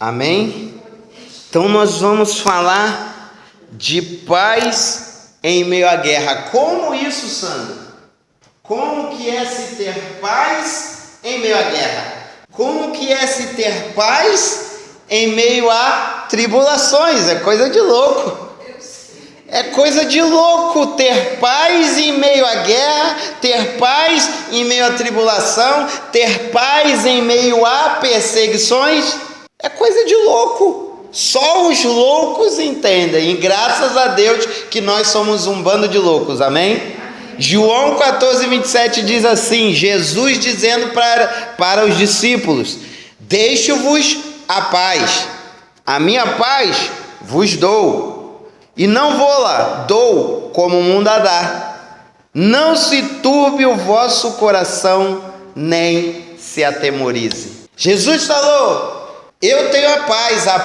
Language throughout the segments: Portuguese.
Amém? Então nós vamos falar de paz em meio à guerra. Como isso, Sandro? Como que é se ter paz em meio à guerra? Como que é se ter paz em meio a tribulações? É coisa de louco. É coisa de louco ter paz em meio à guerra, ter paz em meio à tribulação, ter paz em meio a perseguições. É coisa de louco. Só os loucos entendem. E graças a Deus que nós somos um bando de loucos. Amém? João 14:27 diz assim, Jesus dizendo para os discípulos: deixo-vos a paz, a minha paz vos dou. E não vou-la dou como o mundo a dá. Não se turbe o vosso coração, nem se atemorize. Jesus falou: eu tenho a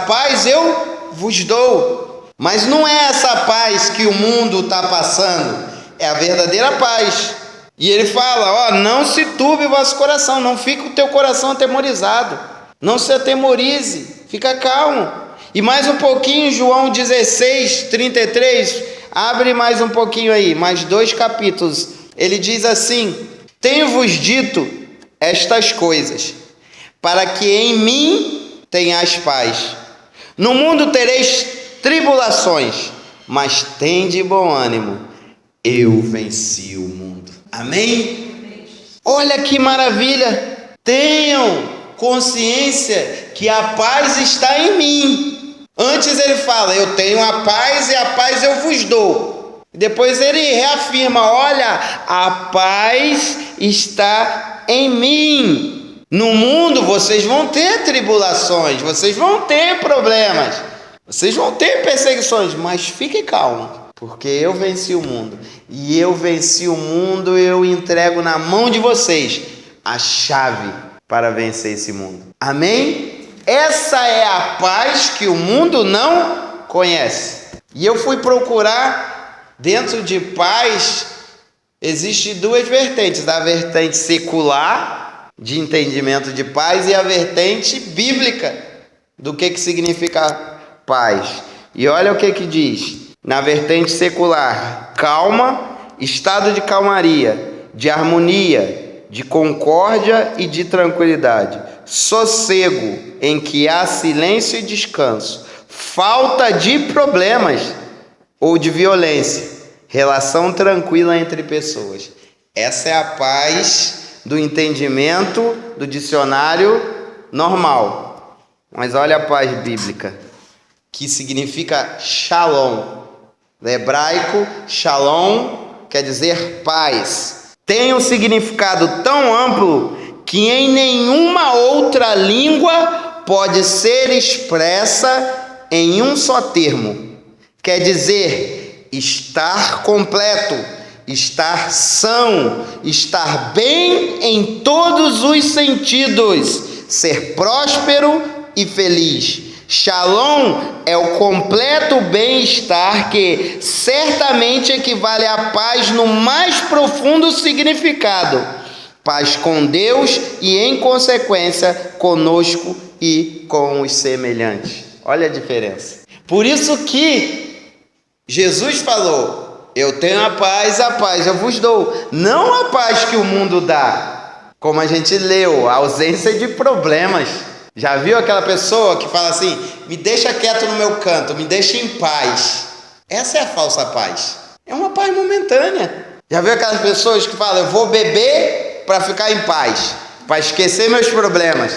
paz eu vos dou. Mas não é essa paz que o mundo está passando, é a verdadeira paz. E ele fala: não se turbe o vosso coração, não fique o teu coração atemorizado, não se atemorize, fica calmo. E mais um pouquinho, João 16:33, abre mais um pouquinho aí, mais 2 capítulos. Ele diz assim: tenho-vos dito estas coisas, para que em mim tenhais paz. No mundo tereis tribulações, mas tende bom ânimo, eu venci o mundo. Amém? Olha que maravilha! Tenham consciência que a paz está em mim. Antes ele fala: eu tenho a paz e a paz eu vos dou. Depois ele reafirma: olha, a paz está em mim. No mundo vocês vão ter tribulações, vocês vão ter problemas, vocês vão ter perseguições, mas fiquem calmos, porque eu venci o mundo. E eu venci o mundo, eu entrego na mão de vocês a chave para vencer esse mundo. Amém? Essa é a paz que o mundo não conhece. E eu fui procurar, dentro de paz, existem 2 vertentes: a vertente secular, de entendimento de paz, e a vertente bíblica, do que significa paz. E olha o que diz, na vertente secular: calma, estado de calmaria, de harmonia, de concórdia e de tranquilidade, sossego em que há silêncio e descanso, falta de problemas ou de violência, relação tranquila entre pessoas. Essa é a paz do entendimento do dicionário normal. Mas olha a paz bíblica, que significa shalom. No hebraico, shalom quer dizer paz. Tem um significado tão amplo que em nenhuma outra língua pode ser expressa em um só termo. Quer dizer estar completo, estar são, estar bem em todos os sentidos, ser próspero e feliz. Shalom é o completo bem-estar, que certamente equivale à paz no mais profundo significado. Paz com Deus e, em consequência, conosco e com os semelhantes. Olha a diferença. Por isso que Jesus falou: eu tenho a paz eu vos dou. Não a paz que o mundo dá, como a gente leu, a ausência de problemas. Já viu aquela pessoa que fala assim: me deixa quieto no meu canto, me deixa em paz? Essa é a falsa paz. É uma paz momentânea. Já viu aquelas pessoas que falam: eu vou beber para ficar em paz, para esquecer meus problemas?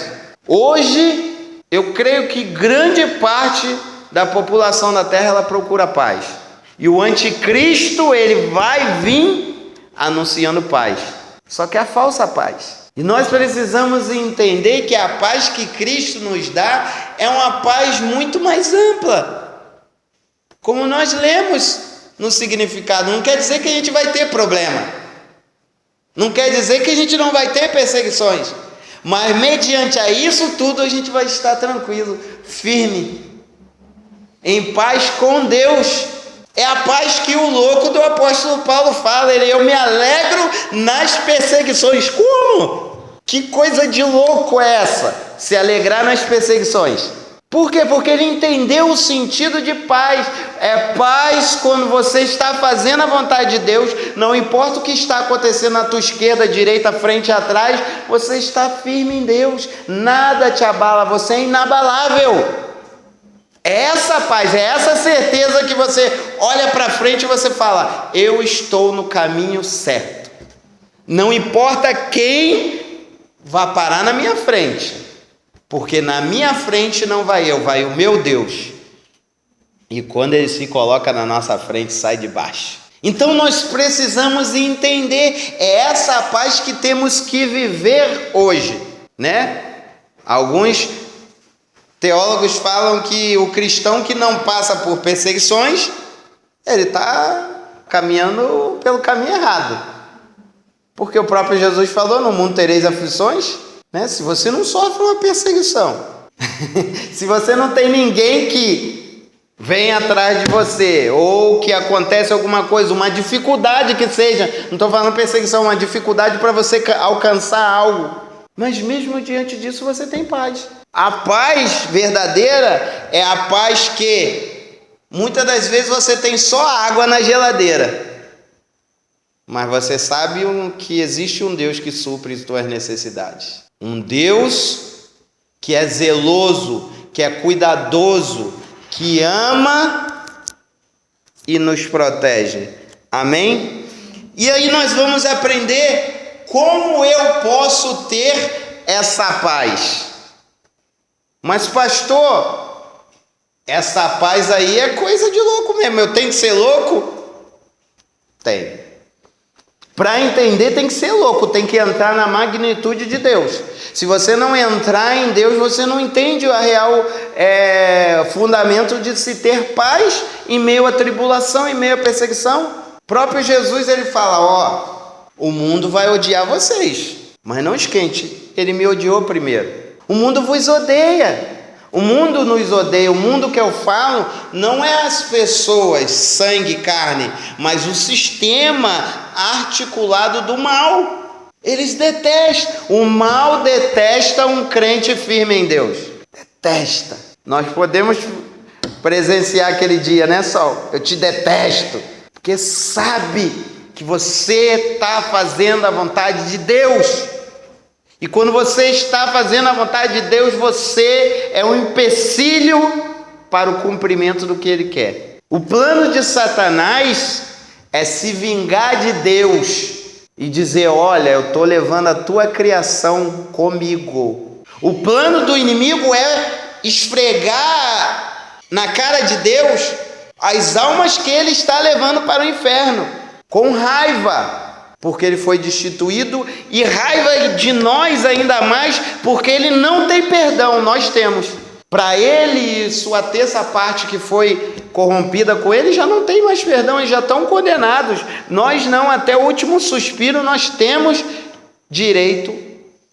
Hoje, eu creio que grande parte da população da Terra, ela procura paz. E o anticristo, ele vai vir anunciando paz. Só que é a falsa paz. E nós precisamos entender que a paz que Cristo nos dá é uma paz muito mais ampla. Como nós lemos no significado, não quer dizer que a gente vai ter problema. Não quer dizer que a gente não vai ter perseguições, mas mediante a isso tudo a gente vai estar tranquilo, firme, em paz com Deus. É a paz que o louco do apóstolo Paulo fala: eu me alegro nas perseguições. Como? Que coisa de louco é essa? Se alegrar nas perseguições. Por quê? Porque ele entendeu o sentido de paz. É paz quando você está fazendo a vontade de Deus, não importa o que está acontecendo na tua esquerda, direita, frente e atrás, você está firme em Deus, nada te abala, você é inabalável. É essa paz, é essa certeza que você olha para frente e você fala: eu estou no caminho certo. Não importa quem vá parar na minha frente, porque na minha frente não vai eu, vai o meu Deus. E quando ele se coloca na nossa frente, sai de baixo. Então nós precisamos entender, é essa paz que temos que viver hoje, né? Alguns teólogos falam que o cristão que não passa por perseguições, ele está caminhando pelo caminho errado. Porque o próprio Jesus falou: no mundo tereis aflições, né? Se você não sofre uma perseguição, se você não tem ninguém que vem atrás de você, ou que acontece alguma coisa, uma dificuldade que seja, não estou falando perseguição, uma dificuldade para você alcançar algo, mas mesmo diante disso você tem paz. A paz verdadeira é a paz que muitas das vezes você tem só água na geladeira, mas você sabe que existe um Deus que supre as tuas necessidades. Um Deus que é zeloso, que é cuidadoso, que ama e nos protege. Amém? E aí nós vamos aprender como eu posso ter essa paz. Mas pastor, essa paz aí é coisa de louco mesmo. Eu tenho que ser louco? Tem. Para entender tem que ser louco, tem que entrar na magnitude de Deus. Se você não entrar em Deus, você não entende o real fundamento de se ter paz em meio à tribulação, em meio à perseguição. O próprio Jesus, ele fala: ó, o mundo vai odiar vocês, mas não esquente, ele me odiou primeiro. O mundo vos odeia. O mundo nos odeia. O mundo que eu falo não é as pessoas, sangue, carne, mas o sistema articulado do mal. Eles detestam. O mal detesta um crente firme em Deus. Detesta. Nós podemos presenciar aquele dia, né, Sol? Eu te detesto, porque sabe que você está fazendo a vontade de Deus. E quando você está fazendo a vontade de Deus, você é um empecilho para o cumprimento do que Ele quer. O plano de Satanás é se vingar de Deus e dizer: olha, eu estou levando a tua criação comigo. O plano do inimigo é esfregar na cara de Deus as almas que ele está levando para o inferno, com raiva, porque ele foi destituído, e raiva de nós ainda mais, porque ele não tem perdão, nós temos. Para ele e sua terça parte que foi corrompida com ele, já não tem mais perdão, eles já estão condenados. Nós não, até o último suspiro nós temos direito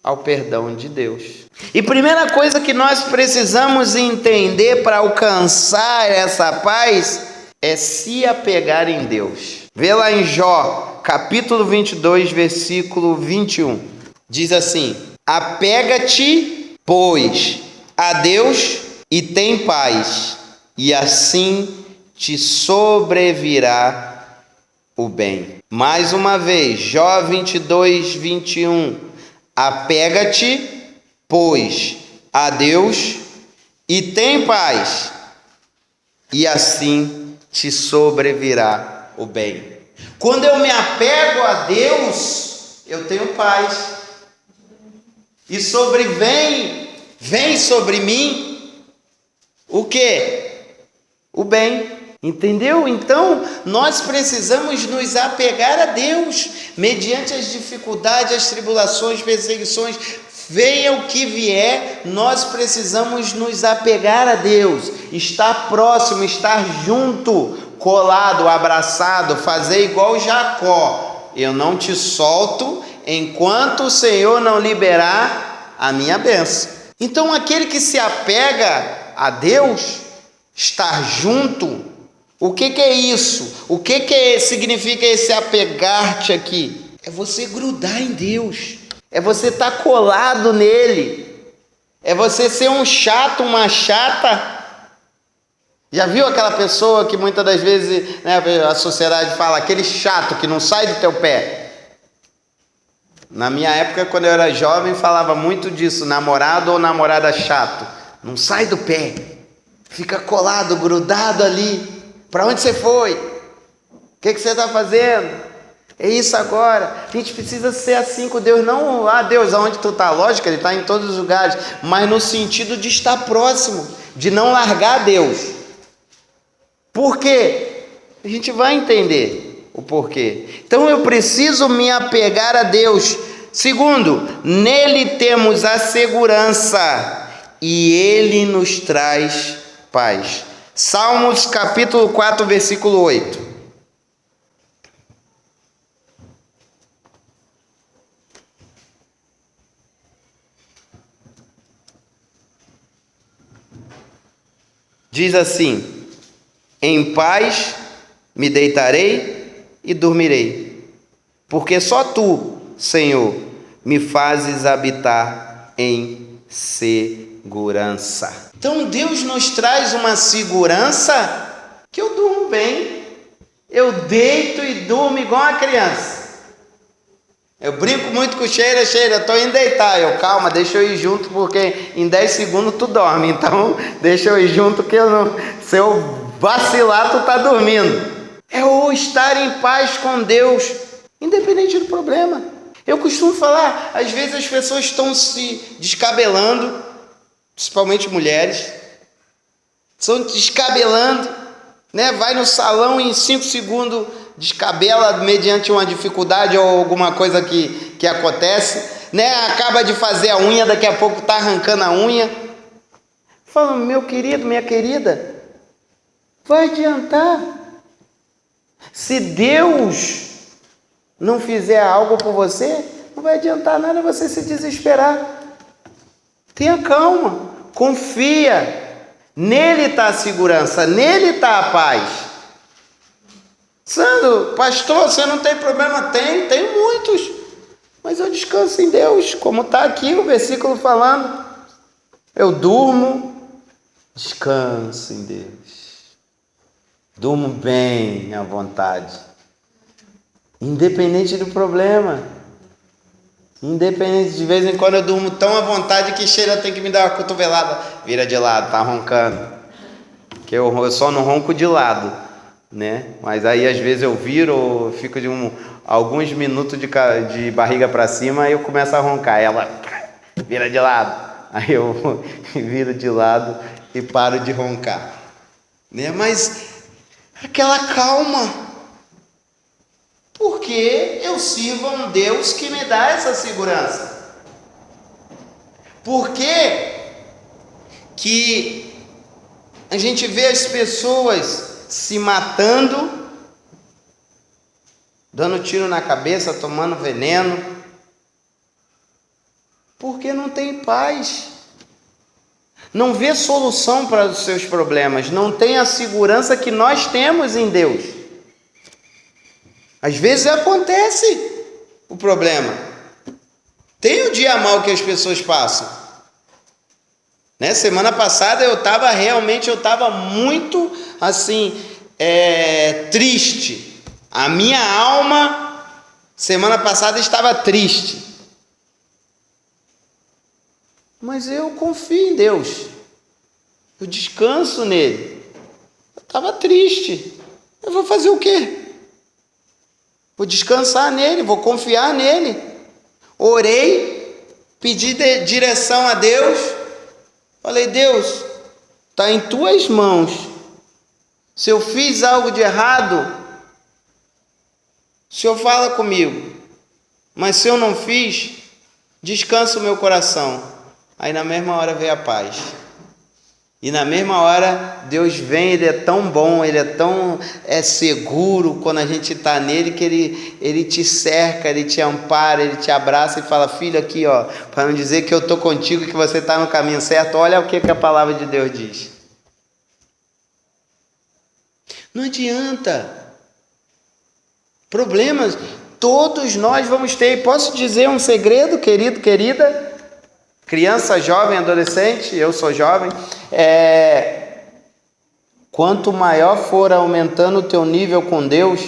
ao perdão de Deus. E primeira coisa que nós precisamos entender para alcançar essa paz é se apegar em Deus. Vê lá em Jó, capítulo 22, versículo 21. Diz assim: apega-te, pois, a Deus e tem paz, e assim te sobrevirá o bem. Mais uma vez, Jó 22, 21. Apega-te, pois, a Deus e tem paz, e assim te sobrevirá o bem. Quando eu me apego a Deus, eu tenho paz. E vem sobre mim o quê? O bem. Entendeu? Então, nós precisamos nos apegar a Deus, mediante as dificuldades, as tribulações, perseguições, venha o que vier, nós precisamos nos apegar a Deus, estar próximo, estar junto, colado, abraçado, fazer igual Jacó: eu não te solto enquanto o Senhor não liberar a minha bênção. Então, aquele que se apega a Deus, estar junto, o que é isso? O que significa esse apegar-te aqui? É você grudar em Deus, é você estar colado nele, É você ser um chato, uma chata. Já viu aquela pessoa que muitas das vezes, né, a sociedade fala, aquele chato que não sai do teu pé? Na minha época, quando eu era jovem, falava muito disso, namorado ou namorada chato. Não sai do pé, fica colado, grudado ali. Para onde você foi? O que você está fazendo? É isso agora. A gente precisa ser assim com Deus. Não, Deus, aonde tu está? Lógico, Ele está em todos os lugares. Mas no sentido de estar próximo, de não largar Deus. Por quê? A gente vai entender o porquê. Então eu preciso me apegar a Deus. Segundo, nele temos a segurança e Ele nos traz paz. Salmos capítulo 4, versículo 8. Diz assim: em paz me deitarei e dormirei, porque só tu, Senhor, me fazes habitar em segurança. Então Deus nos traz uma segurança que eu durmo bem, eu deito e durmo igual uma criança. Eu brinco muito com Sheila, estou indo deitar. Calma, deixa eu ir junto, porque em 10 segundos tu dorme. Então, deixa eu ir junto, que se eu vacilar, tu tá dormindo. É o estar em paz com Deus, independente do problema. Eu costumo falar, às vezes as pessoas estão se descabelando, principalmente mulheres, estão descabelando, né? Vai no salão e em 5 segundos descabela mediante uma dificuldade ou alguma coisa que acontece, né? Acaba de fazer a unha, daqui a pouco está arrancando a unha. Fala, meu querido, minha querida, vai adiantar. Se Deus não fizer algo por você, não vai adiantar nada você se desesperar. Tenha calma, confia. Nele está a segurança, nele está a paz. Sandro, pastor, você não tem problema? Tenho muitos, mas eu descanso em Deus, como está aqui o versículo falando. Eu durmo, descanso em Deus, durmo bem à vontade, independente do problema, independente, de vez em quando eu durmo tão à vontade que Sheila tem que me dar uma cotovelada, vira de lado, tá roncando, que eu só não ronco de lado, né? Mas aí às vezes eu viro, fico de alguns minutos de barriga para cima, aí eu começo a roncar, ela vira de lado, aí eu viro de lado e paro de roncar, né? Mas aquela calma, porque eu sirvo a um Deus que me dá essa segurança. Por que a gente vê as pessoas se matando, dando tiro na cabeça, tomando veneno? Porque não tem paz, não vê solução para os seus problemas, não tem a segurança que nós temos em Deus. Às vezes acontece o problema, tem o dia mal que as pessoas passam, né? Semana passada eu estava muito assim, triste. A minha alma, semana passada, estava triste. Mas eu confio em Deus, eu descanso nele. Eu estava triste, eu vou fazer o quê? Vou descansar nele, vou confiar nele. Orei, pedi direção a Deus. Falei, Deus, está em tuas mãos. Se eu fiz algo de errado, o Senhor fala comigo. Mas se eu não fiz, descansa o meu coração. Aí na mesma hora veio a paz. E na mesma hora Deus vem, Ele é tão bom, Ele é tão seguro quando a gente está nele, que ele te cerca, Ele te ampara, Ele te abraça e fala, filho, aqui ó, para não dizer que eu estou contigo e que você está no caminho certo, olha o que a palavra de Deus diz. Não adianta. Problemas todos nós vamos ter. E posso dizer um segredo, querido, querida? Criança, jovem, adolescente, eu sou jovem, quanto maior for aumentando o teu nível com Deus,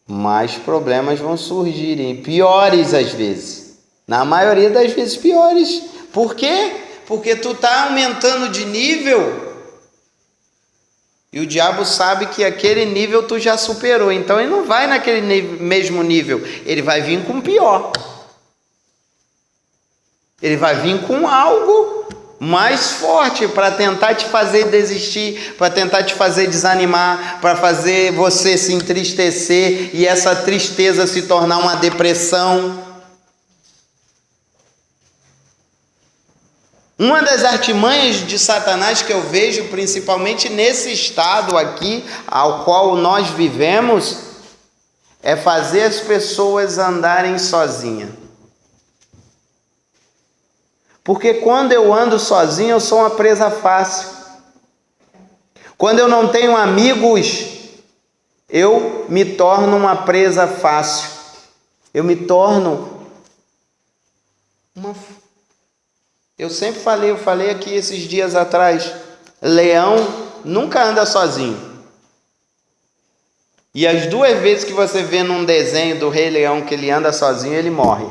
mais problemas vão surgirem, piores às vezes. Na maioria das vezes piores. Por quê? Porque tu está aumentando de nível e o diabo sabe que aquele nível tu já superou. Então ele não vai naquele mesmo nível, ele vai vir com pior. Ele vai vir com algo mais forte para tentar te fazer desistir, para tentar te fazer desanimar, para fazer você se entristecer e essa tristeza se tornar uma depressão. Uma das artimanhas de Satanás que eu vejo, principalmente nesse estado aqui, ao qual nós vivemos, é fazer as pessoas andarem sozinhas. Porque quando eu ando sozinho, eu sou uma presa fácil. Quando eu não tenho amigos, eu me torno uma presa fácil. Eu me torno Eu sempre falei, eu falei aqui esses dias atrás, leão nunca anda sozinho. E as 2 vezes que você vê num desenho do Rei Leão que ele anda sozinho, ele morre.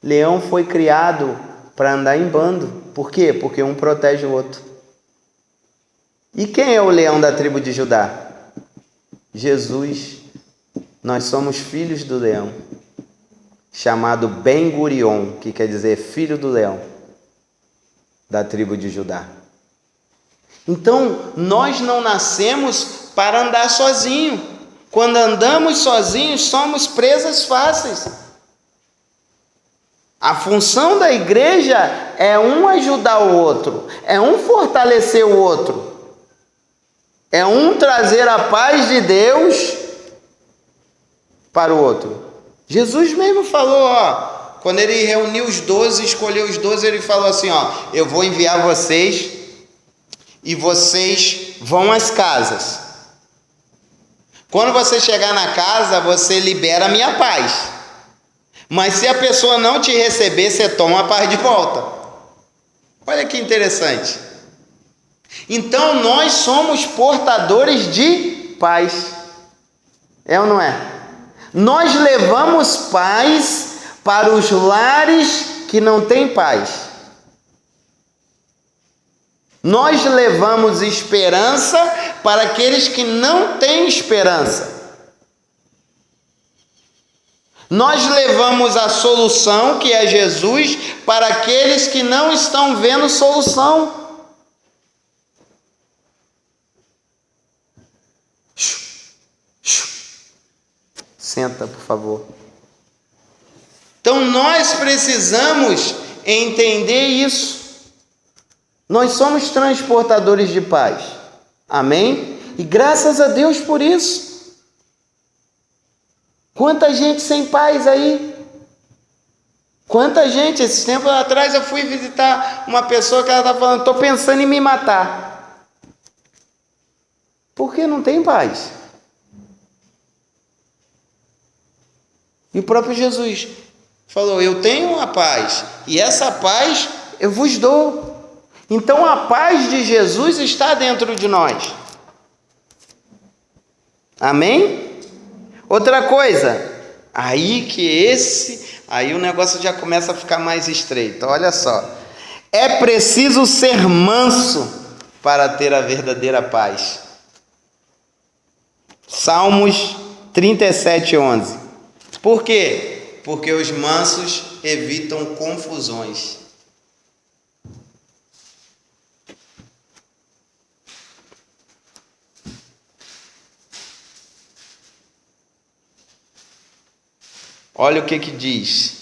Leão foi criado para andar em bando. Por quê? Porque um protege o outro. E quem é o leão da tribo de Judá? Jesus. Nós somos filhos do leão, chamado Ben-Gurion, que quer dizer filho do leão, da tribo de Judá. Então, nós não nascemos para andar sozinho. Quando andamos sozinhos, somos presas fáceis. A função da igreja é um ajudar o outro, é um fortalecer o outro, é um trazer a paz de Deus para o outro. Jesus mesmo falou, quando ele reuniu os 12, escolheu os 12, ele falou assim, eu vou enviar vocês e vocês vão às casas. Quando você chegar na casa, você libera a minha paz. Mas se a pessoa não te receber, você toma a paz de volta. Olha que interessante. Então nós somos portadores de paz. É ou não é? Nós levamos paz para os lares que não têm paz. Nós levamos esperança para aqueles que não têm esperança. Nós levamos a solução, que é Jesus, para aqueles que não estão vendo solução. Senta, por favor. Então nós precisamos entender isso. Nós somos transportadores de paz. Amém? E graças a Deus por isso. Quanta gente sem paz aí. Quanta gente. Esses tempos atrás eu fui visitar uma pessoa que ela estava falando, estou pensando em me matar. Porque não tem paz. E o próprio Jesus falou, eu tenho a paz, e essa paz eu vos dou. Então a paz de Jesus está dentro de nós. Amém? Outra coisa, aí o negócio já começa a ficar mais estreito. Olha só, é preciso ser manso para ter a verdadeira paz. Salmos 37:11. Por quê? Porque os mansos evitam confusões. Olha o que diz.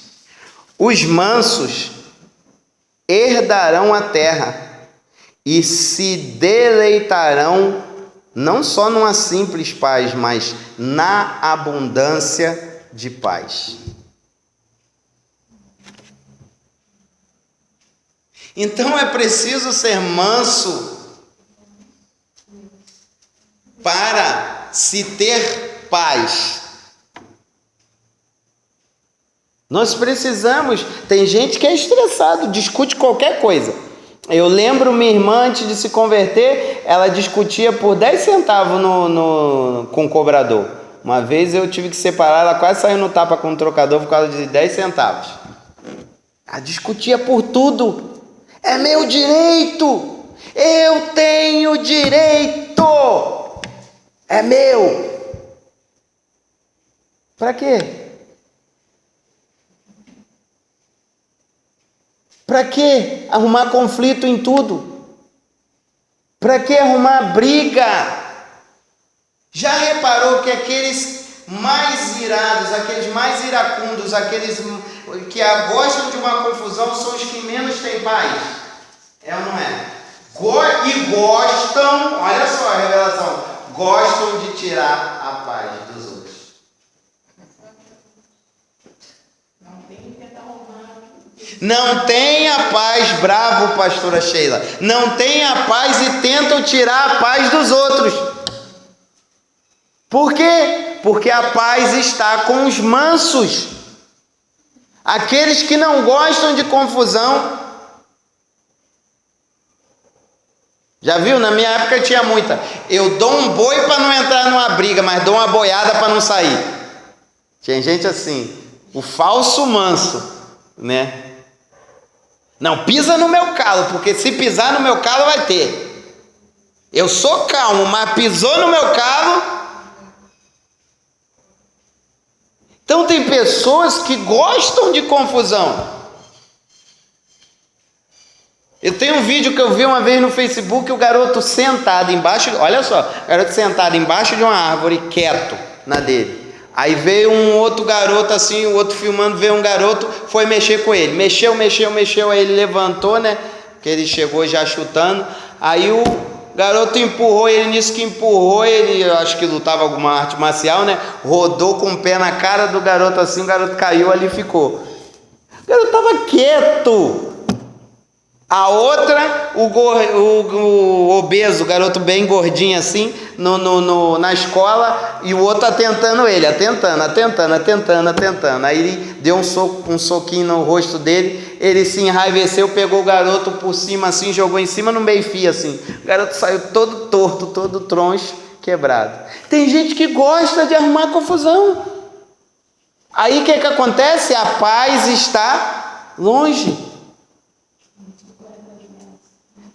Os mansos herdarão a terra e se deleitarão não só numa simples paz, mas na abundância de paz. Então é preciso ser manso para se ter paz. Nós precisamos. Tem gente que é estressado, discute qualquer coisa. Eu lembro minha irmã, antes de se converter, ela discutia por 10 centavos com o cobrador. Uma vez eu tive que separar, ela quase saiu no tapa com o trocador por causa de 10 centavos. Ela discutia por tudo. É meu direito! Eu tenho direito! É meu! Para quê? Para que arrumar conflito em tudo? Para que arrumar briga? Já reparou que aqueles mais irados, aqueles mais iracundos, aqueles que gostam de uma confusão são os que menos têm paz? É ou não é? E gostam, olha só a revelação, gostam de tirar a paz dos outros. Não tem a paz, bravo, pastora Sheila. Não tem a paz e tentam tirar a paz dos outros. Por quê? Porque a paz está com os mansos. Aqueles que não gostam de confusão. Já viu? Na minha época tinha muita. Eu dou um boi para não entrar numa briga, mas dou uma boiada para não sair. Tinha gente assim, o falso manso, né? Não pisa no meu calo, porque se pisar no meu calo vai ter. Eu sou calmo, mas pisou no meu calo. Então tem pessoas que gostam de confusão. Eu tenho um vídeo que eu vi uma vez no Facebook, o garoto sentado embaixo, olha só, o garoto sentado embaixo de uma árvore, quieto na dele. Aí veio um outro garoto assim, o outro filmando, veio um garoto, foi mexer com ele. Mexeu, aí ele levantou, né? Porque ele chegou já chutando. Aí o garoto empurrou ele, nisso que empurrou ele, eu acho que lutava alguma arte marcial, né? Rodou com o pé na cara do garoto assim, o garoto caiu ali e ficou. O garoto estava quieto. A outra, o obeso, o garoto bem gordinho assim, na escola, e o outro atentando ele, atentando. Aí ele deu um soquinho no rosto dele, ele se enraiveceu, pegou o garoto por cima assim, jogou em cima no meio-fio assim. O garoto saiu todo torto, todo troncho, quebrado. Tem gente que gosta de arrumar confusão. Aí o que acontece? A paz está longe.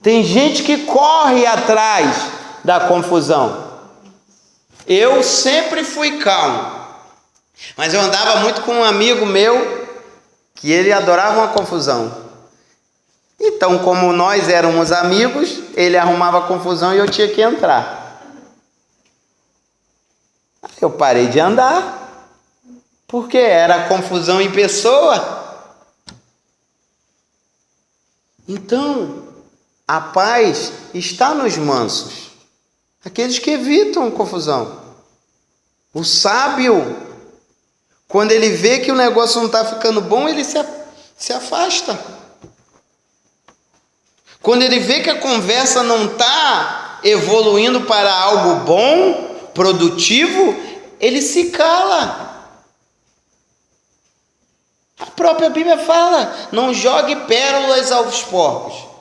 Tem gente que corre atrás da confusão. Eu sempre fui calmo, mas eu andava muito com um amigo meu que ele adorava uma confusão. Então, como nós éramos amigos, ele arrumava confusão e eu tinha que entrar. Eu parei de andar, porque era confusão em pessoa. Então, a paz está nos mansos, aqueles que evitam confusão. O sábio, quando ele vê que o negócio não está ficando bom, ele se afasta. Quando ele vê que a conversa não está evoluindo para algo bom, produtivo, ele se cala. A própria Bíblia fala, não jogue pérolas aos porcos.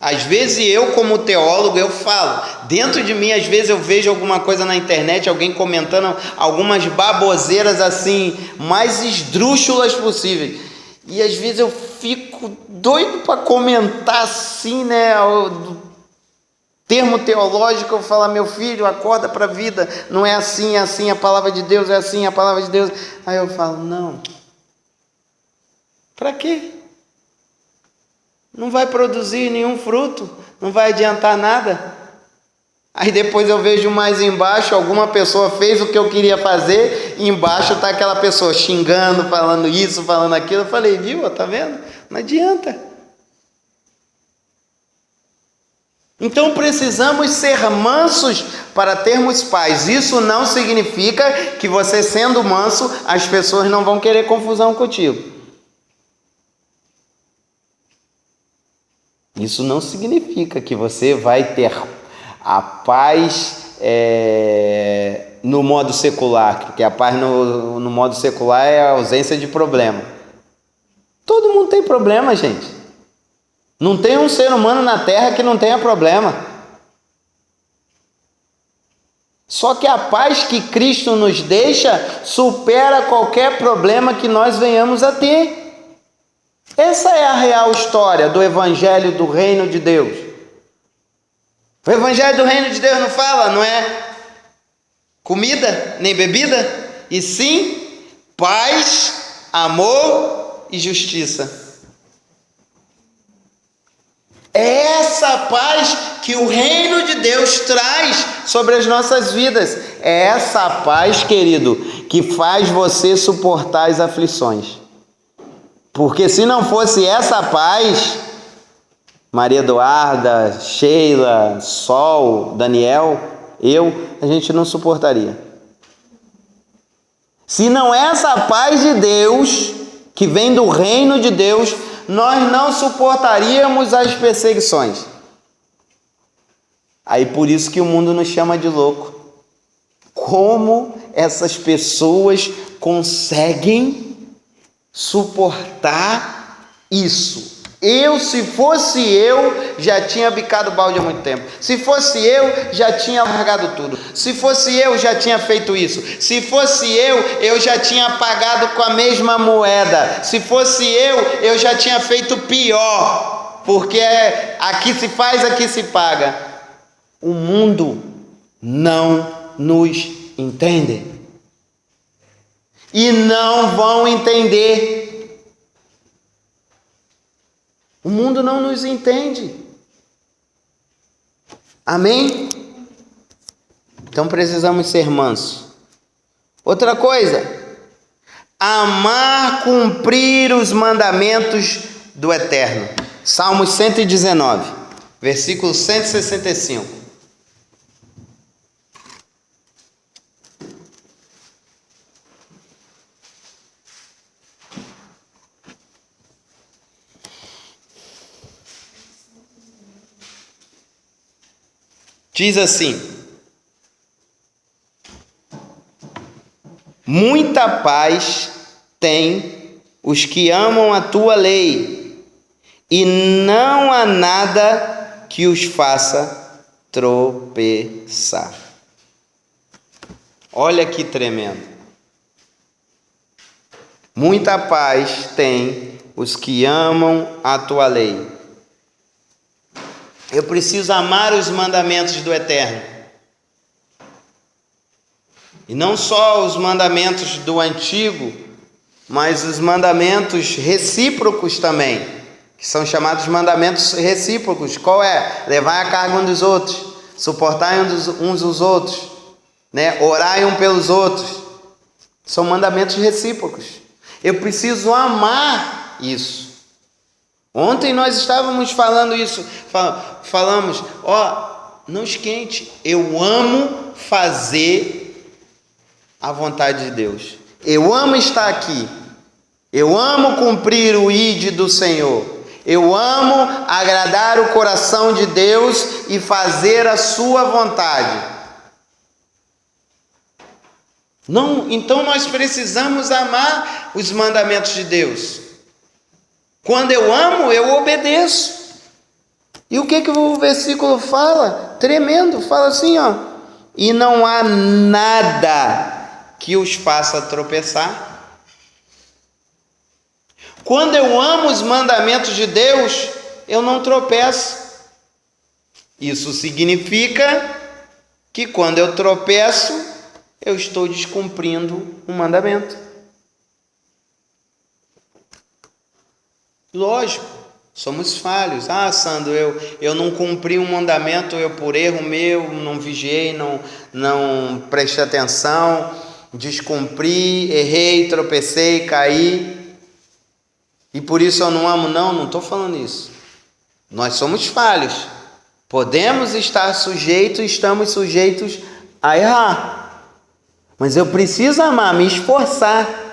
Às vezes eu, como teólogo, eu falo, dentro de mim, às vezes eu vejo alguma coisa na internet, alguém comentando algumas baboseiras assim, mais esdrúxulas possíveis, e às vezes eu fico doido para comentar assim, né, o termo teológico. Eu falo, meu filho, acorda para a vida, não é assim, é assim, a palavra de Deus é assim, a palavra de Deus. Aí eu falo, não, para quê? Não vai produzir nenhum fruto, não vai adiantar nada. Aí depois eu vejo mais embaixo, alguma pessoa fez o que eu queria fazer, e embaixo está aquela pessoa xingando, falando isso, falando aquilo. Eu falei, viu, tá vendo? Não adianta. Então precisamos ser mansos para termos paz. Isso não significa que você sendo manso, as pessoas não vão querer confusão contigo. Isso não significa que você vai ter a paz no modo secular, porque a paz no modo secular é a ausência de problema. Todo mundo tem problema, gente. Não tem um ser humano na Terra que não tenha problema. Só que a paz que Cristo nos deixa supera qualquer problema que nós venhamos a ter. Essa é a real história do Evangelho do Reino de Deus. O Evangelho do Reino de Deus não fala, não é comida nem bebida, e sim paz, amor e justiça. É essa paz que o reino de Deus traz sobre as nossas vidas. É essa paz, querido, que faz você suportar as aflições. Porque se não fosse essa paz, Maria Eduarda, Sheila, Sol, Daniel, a gente não suportaria. Se não é essa paz de Deus, que vem do reino de Deus, nós não suportaríamos as perseguições. Aí por isso que o mundo nos chama de louco. Como essas pessoas conseguem suportar isso? Se fosse eu, já tinha bicado o balde há muito tempo. Se fosse eu, já tinha largado tudo. Se fosse eu, já tinha feito isso. Se fosse eu já tinha pagado com a mesma moeda. Se fosse eu já tinha feito pior. Porque aqui se faz, aqui se paga. O mundo não nos entende. E não vão entender. O mundo não nos entende. Amém? Então precisamos ser mansos. Outra coisa, amar cumprir os mandamentos do Eterno. Salmos 119, versículo 165. Diz assim: muita paz tem os que amam a tua lei, e não há nada que os faça tropeçar. Olha que tremendo. Muita paz tem os que amam a tua lei. Eu preciso amar os mandamentos do Eterno. E não só os mandamentos do Antigo, mas os mandamentos recíprocos também, que são chamados mandamentos recíprocos. Qual é? Levar a carga uns dos outros, suportar uns os outros, né? Orar um pelos outros. São mandamentos recíprocos. Eu preciso amar isso. Ontem nós estávamos falando isso, falamos, não esquente, eu amo fazer a vontade de Deus, eu amo estar aqui, eu amo cumprir o ID do Senhor, eu amo agradar o coração de Deus e fazer a sua vontade. Então nós precisamos amar os mandamentos de Deus. Quando eu amo, eu obedeço. E o que o versículo fala? Tremendo, fala assim, e não há nada que os faça tropeçar. Quando eu amo os mandamentos de Deus, eu não tropeço. Isso significa que quando eu tropeço, eu estou descumprindo um mandamento. Lógico, somos falhos. Sandro, eu não cumpri um mandamento, eu por erro meu, não vigiei, não prestei atenção, descumpri, errei, tropecei, caí, e por isso eu não amo. Não estou falando isso. Nós somos falhos, podemos estar sujeitos, estamos sujeitos a errar, mas eu preciso amar, me esforçar.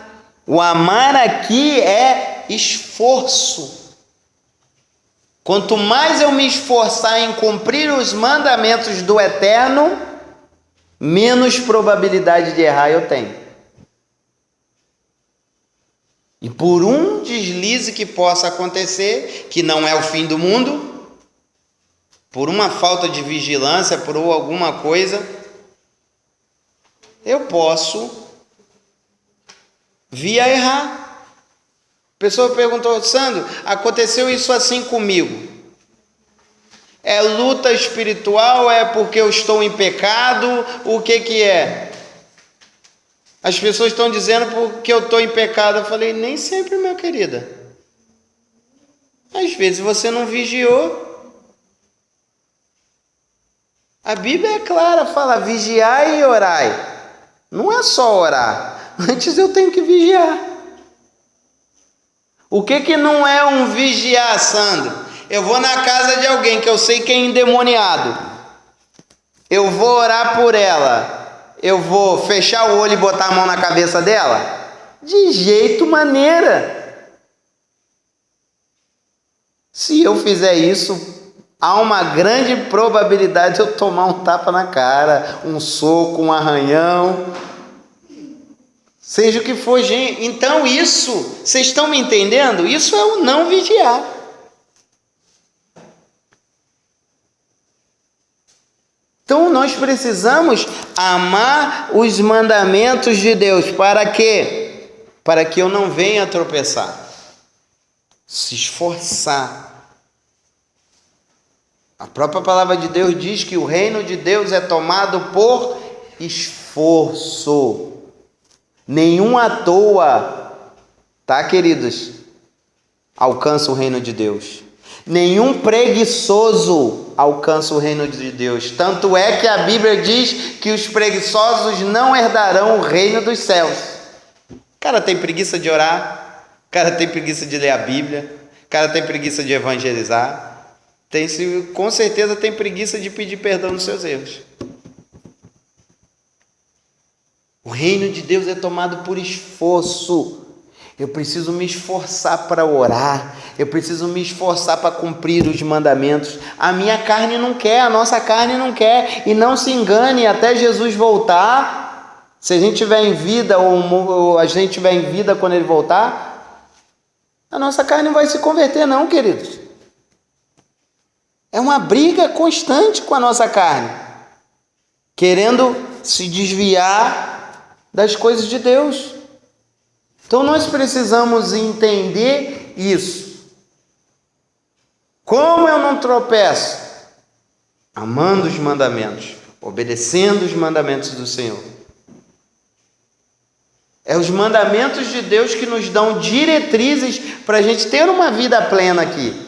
O amar aqui é esforço. Quanto mais eu me esforçar em cumprir os mandamentos do Eterno, menos probabilidade de errar eu tenho. E por um deslize que possa acontecer, que não é o fim do mundo, por uma falta de vigilância, por alguma coisa, eu posso vir a errar. A pessoa perguntou: Sandro, aconteceu isso assim comigo? É luta espiritual? É porque eu estou em pecado? O que é? As pessoas estão dizendo porque eu estou em pecado. Eu falei: nem sempre, minha querida. Às vezes você não vigiou. A Bíblia é clara, fala: vigiai e orai. Não é só orar. Antes eu tenho que vigiar. O que não é um vigiar, Sandro? Eu vou na casa de alguém que eu sei que é endemoniado. Eu vou orar por ela. Eu vou fechar o olho e botar a mão na cabeça dela? De jeito maneira. Se eu fizer isso, há uma grande probabilidade de eu tomar um tapa na cara, um soco, um arranhão, seja o que for, gente. Então isso, vocês estão me entendendo? Isso é o não vigiar. Então nós precisamos amar os mandamentos de Deus. Para quê? Para que eu não venha tropeçar. Se esforçar. A própria palavra de Deus diz que o reino de Deus é tomado por esforço. Nenhum à toa, tá, queridos, alcança o reino de Deus. Nenhum preguiçoso alcança o reino de Deus. Tanto é que a Bíblia diz que os preguiçosos não herdarão o reino dos céus. O cara tem preguiça de orar, o cara tem preguiça de ler a Bíblia, o cara tem preguiça de evangelizar, com certeza tem preguiça de pedir perdão dos seus erros. O reino de Deus é tomado por esforço. Eu preciso me esforçar para orar. Eu preciso me esforçar para cumprir os mandamentos. A minha carne não quer, a nossa carne não quer. E não se engane, até Jesus voltar, se a gente estiver em vida ou a gente estiver em vida quando ele voltar, a nossa carne não vai se converter não, queridos. É uma briga constante com a nossa carne, querendo se desviar das coisas de Deus. Então nós precisamos entender isso. Como eu não tropeço? Amando os mandamentos, obedecendo os mandamentos do Senhor. É os mandamentos de Deus que nos dão diretrizes para a gente ter uma vida plena aqui.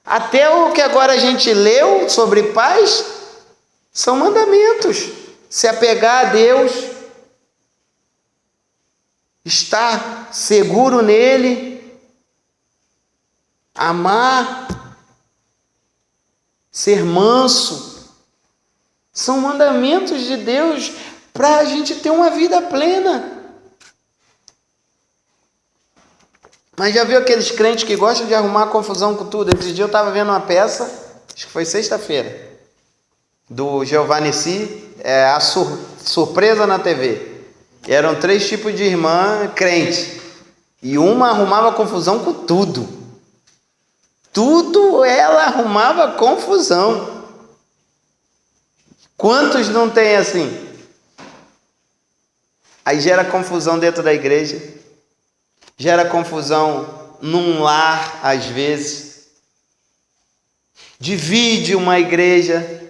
Até o que agora a gente leu sobre paz são mandamentos. Se apegar a Deus, estar seguro nele, amar, ser manso, são mandamentos de Deus para a gente ter uma vida plena. Mas já viu aqueles crentes que gostam de arrumar confusão com tudo? Esse dia eu estava vendo uma peça, acho que foi sexta-feira, do Giovanni Si, a surpresa na TV. E eram 3 tipos de irmã crente. E uma arrumava confusão com tudo. Tudo ela arrumava confusão. Quantos não tem assim? Aí gera confusão dentro da igreja. Gera confusão num lar, às vezes. Divide uma igreja.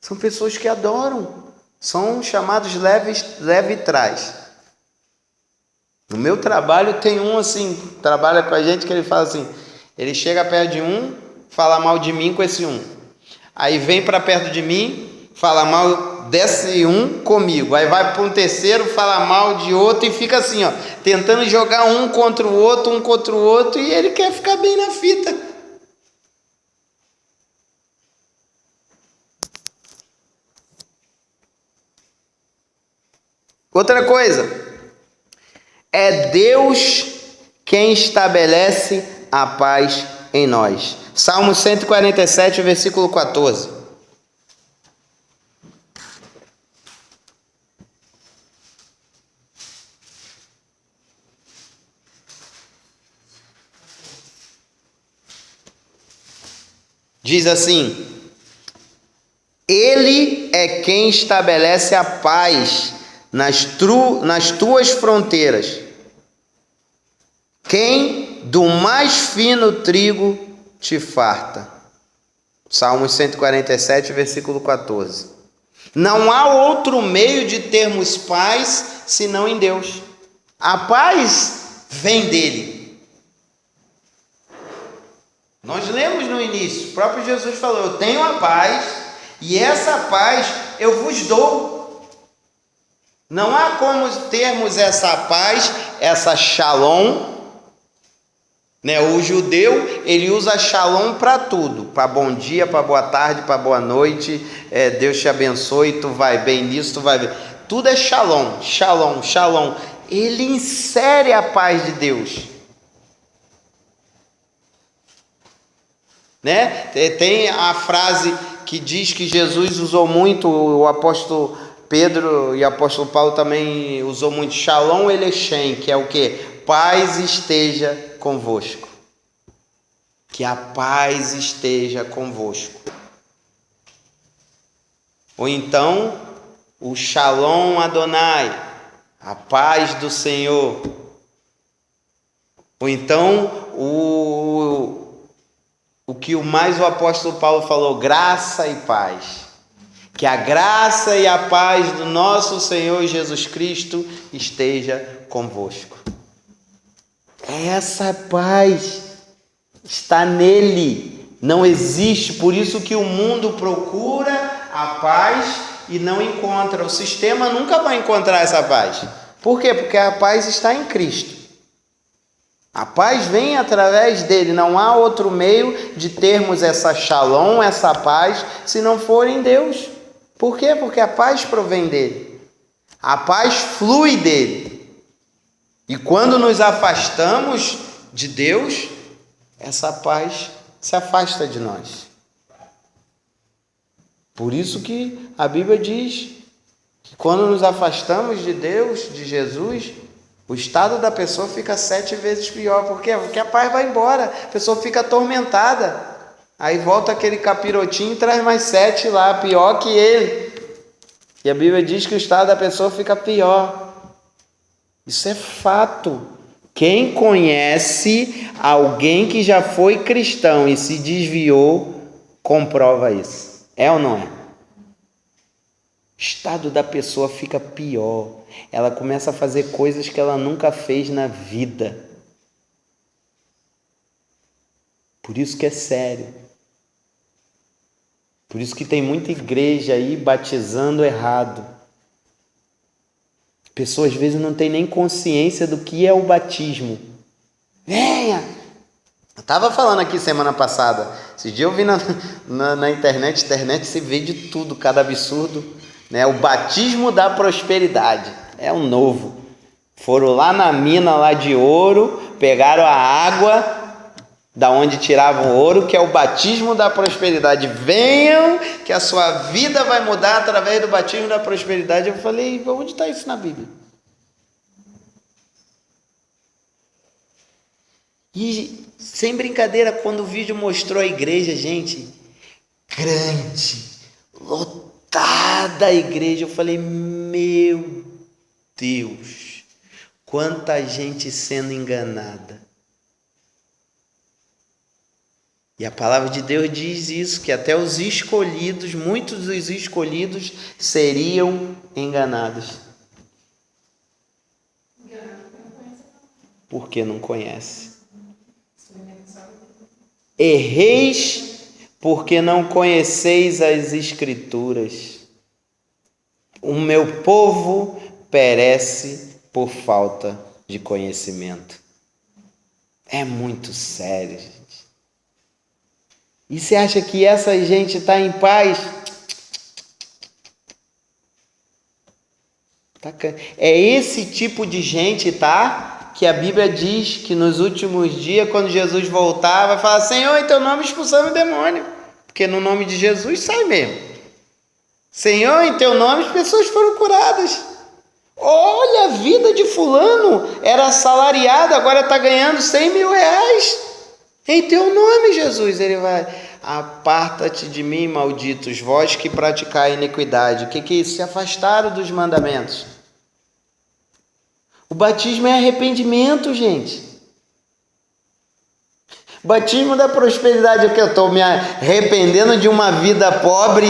São pessoas que adoram. São chamados levitrais. No meu trabalho tem um assim, trabalha com a gente, que ele fala assim, ele chega perto de um, fala mal de mim com esse um. Aí vem para perto de mim, fala mal desse um comigo. Aí vai para um terceiro, fala mal de outro e fica assim, ó, tentando jogar um contra o outro, e ele quer ficar bem na fita. Outra coisa, é Deus quem estabelece a paz em nós. Salmo 147, versículo 14. Diz assim: Ele é quem estabelece a paz nas tuas fronteiras, quem do mais fino trigo te farta. Salmos 147, versículo 14. Não há outro meio de termos paz senão em Deus. A paz vem dele. Nós lemos no início, o próprio Jesus falou: eu tenho a paz e essa paz eu vos dou. Não há como termos essa paz, essa shalom, né? O judeu, ele usa shalom para tudo, para bom dia, para boa tarde, para boa noite, Deus te abençoe, tu vai bem nisso, tu vai bem. Tudo é shalom, shalom, shalom. Ele insere a paz de Deus, né? Tem a frase que diz que Jesus usou muito, o apóstolo Pedro e o apóstolo Paulo também usou muito, Shalom Elechem, que é o quê? Paz esteja convosco. Que a paz esteja convosco. Ou então, o Shalom Adonai, a paz do Senhor. Ou então, o que mais o apóstolo Paulo falou, graça e paz. Que a graça e a paz do nosso Senhor Jesus Cristo esteja convosco. Essa paz está nele, não existe, por isso que o mundo procura a paz e não encontra. O sistema nunca vai encontrar essa paz. Por quê? Porque a paz está em Cristo. A paz vem através dele, não há outro meio de termos essa shalom, essa paz, se não for em Deus. Por quê? Porque a paz provém dele. A paz flui dele. E quando nos afastamos de Deus, essa paz se afasta de nós. Por isso que a Bíblia diz que quando nos afastamos de Deus, de Jesus, o estado da pessoa fica 7 vezes pior. Por quê? Porque a paz vai embora, a pessoa fica atormentada. Aí volta aquele capirotinho e traz mais 7 lá, pior que ele. E a Bíblia diz que o estado da pessoa fica pior. Isso é fato. Quem conhece alguém que já foi cristão e se desviou, comprova isso. É ou não é? O estado da pessoa fica pior. Ela começa a fazer coisas que ela nunca fez na vida. Por isso que é sério. Por isso que tem muita igreja aí batizando errado. A pessoa às vezes não tem nem consciência do que é o batismo. Venha! Eu estava falando aqui semana passada. Esse dia eu vi na internet se vê de tudo, cada absurdo. Né? O batismo da prosperidade. É um novo. Foram lá na mina lá de ouro, pegaram a água da onde tiravam o ouro, que é o batismo da prosperidade. Venham, que a sua vida vai mudar através do batismo da prosperidade. Eu falei, onde está isso na Bíblia? E, sem brincadeira, quando o vídeo mostrou a igreja, gente, grande, lotada a igreja, eu falei, meu Deus, quanta gente sendo enganada. E a palavra de Deus diz isso, que até os escolhidos, muitos dos escolhidos seriam enganados. Porque não conhece. Erreis porque não conheceis as Escrituras. O meu povo perece por falta de conhecimento. É muito sério, gente. E você acha que essa gente está em paz? É esse tipo de gente, tá? Que a Bíblia diz que nos últimos dias, quando Jesus voltar, vai falar: Senhor, em teu nome expulsamos o demônio. Porque no nome de Jesus sai mesmo. Senhor, em teu nome as pessoas foram curadas. Olha, a vida de fulano era assalariado, agora está ganhando 100 mil reais. Em teu nome, Jesus, ele vai. aparta-te de mim, malditos, vós que praticai iniquidade. O que é isso? Se afastaram dos mandamentos. O batismo é arrependimento, gente. O batismo da prosperidade é que eu estou me arrependendo de uma vida pobre,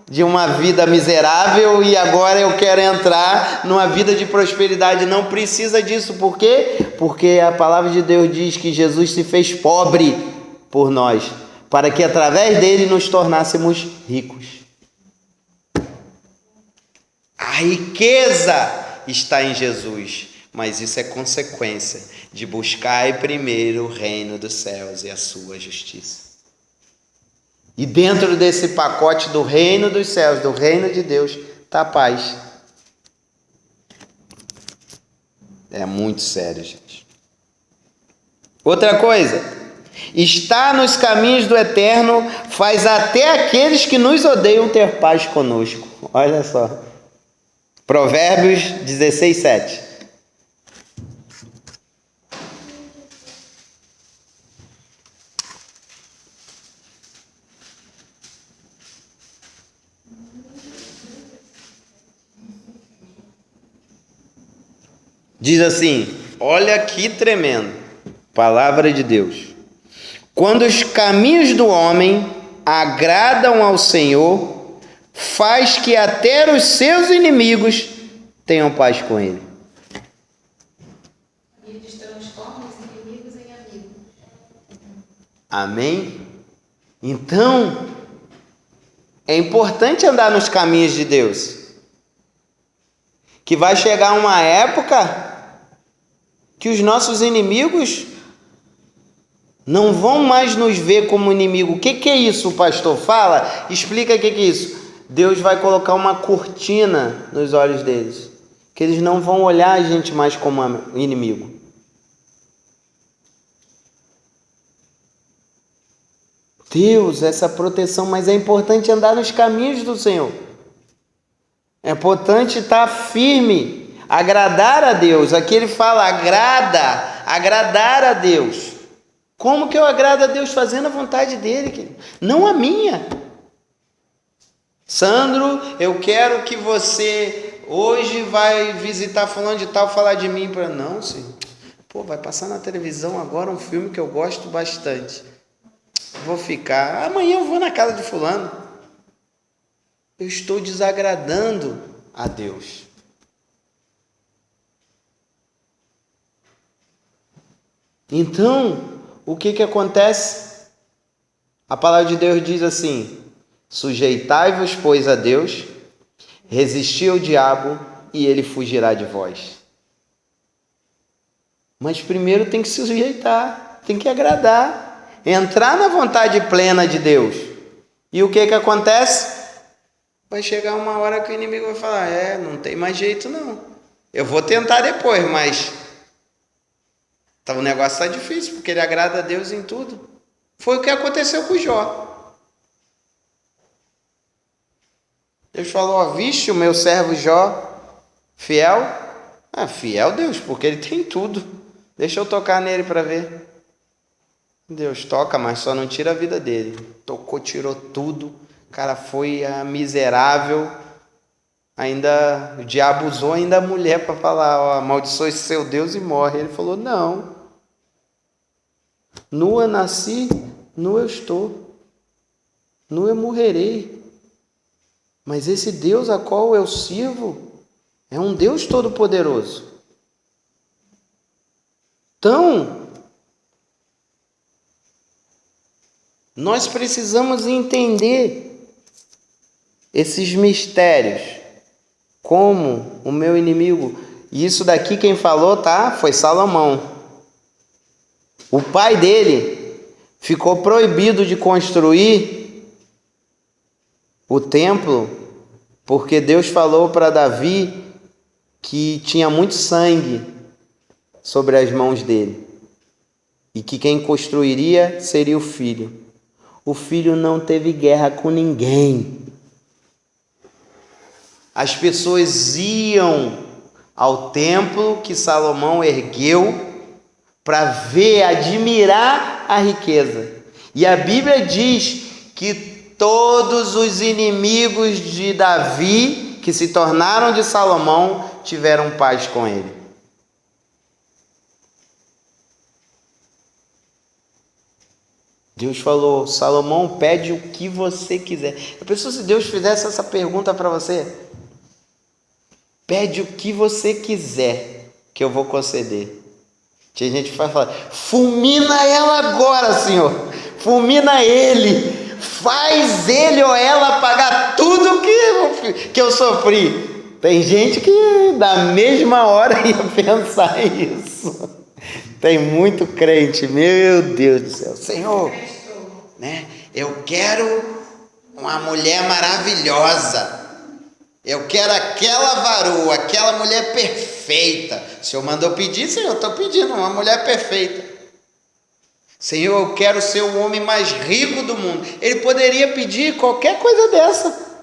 de uma vida miserável, e agora eu quero entrar numa vida de prosperidade. Não precisa disso. Por quê? Porque a palavra de Deus diz que Jesus se fez pobre por nós, para que através dele nos tornássemos ricos. A riqueza está em Jesus, mas isso é consequência de buscar primeiro o reino dos céus e a sua justiça. E dentro desse pacote do reino dos céus, do reino de Deus, está a paz. É muito sério, gente. Outra coisa, estar nos caminhos do eterno faz até aqueles que nos odeiam ter paz conosco. Olha só. Provérbios 16, 7. Diz assim, olha que tremendo, palavra de Deus. Quando os caminhos do homem agradam ao Senhor, faz que até os seus inimigos tenham paz com ele. Ele transforma os inimigos em amigos. Amém? Então, é importante andar nos caminhos de Deus. Que vai chegar uma época que os nossos inimigos não vão mais nos ver como inimigo. O que é isso, o pastor fala? Explica o que é isso. Deus vai colocar uma cortina nos olhos deles, que eles não vão olhar a gente mais como inimigo. Deus, essa proteção, mas é importante andar nos caminhos do Senhor. É importante estar firme, agradar a Deus. Aqui ele fala, agradar a Deus. Como que eu agrado a Deus? Fazendo a vontade dele, querido, não a minha. Sandro, eu quero que você hoje vai visitar fulano de tal, falar de mim. Não, senhor. Pô, vai passar na televisão agora um filme que eu gosto bastante. Vou ficar, amanhã eu vou na casa de fulano. Eu estou desagradando a Deus. Então, o que acontece? A palavra de Deus diz assim, sujeitai-vos, pois, a Deus, resisti ao diabo e ele fugirá de vós. Mas primeiro tem que se sujeitar, tem que agradar, entrar na vontade plena de Deus. E o que acontece? Vai chegar uma hora que o inimigo vai falar, não tem mais jeito não. Eu vou tentar depois, mas o negócio está difícil, porque ele agrada a Deus em tudo. Foi o que aconteceu com Jó. Deus falou, viste o meu servo Jó, fiel? Fiel Deus, porque ele tem tudo. Deixa eu tocar nele para ver. Deus toca, mas só não tira a vida dele. Tocou, tirou tudo. O cara foi miserável. Ainda o diabo usou ainda a mulher para falar, amaldiçoe seu Deus e morre. Ele falou, não. Nua nasci, nua eu estou. Nua eu morrerei. Mas esse Deus a qual eu sirvo é um Deus todo-poderoso. Então, nós precisamos entender esses mistérios. Como o meu inimigo. E isso daqui quem falou, foi Salomão. O pai dele ficou proibido de construir o templo, porque Deus falou para Davi que tinha muito sangue sobre as mãos dele. E que quem construiria seria o filho. O filho não teve guerra com ninguém. As pessoas iam ao templo que Salomão ergueu para ver, admirar a riqueza. E a Bíblia diz que todos os inimigos de Davi, que se tornaram de Salomão, tiveram paz com ele. Deus falou: Salomão, pede o que você quiser. A pessoa, se Deus fizesse essa pergunta para você: pede o que você quiser, que eu vou conceder. Tinha gente que fala: fulmina ela agora, Senhor, fulmina ele, faz ele ou ela pagar tudo que eu sofri. Tem gente que na mesma hora ia pensar isso. Tem muito crente, meu Deus do céu, Senhor, né? Eu quero uma mulher maravilhosa, eu quero aquela varoa, aquela mulher perfeita. O Senhor mandou pedir, Senhor, eu estou pedindo uma mulher perfeita. Senhor, eu quero ser o homem mais rico do mundo. Ele poderia pedir qualquer coisa dessa,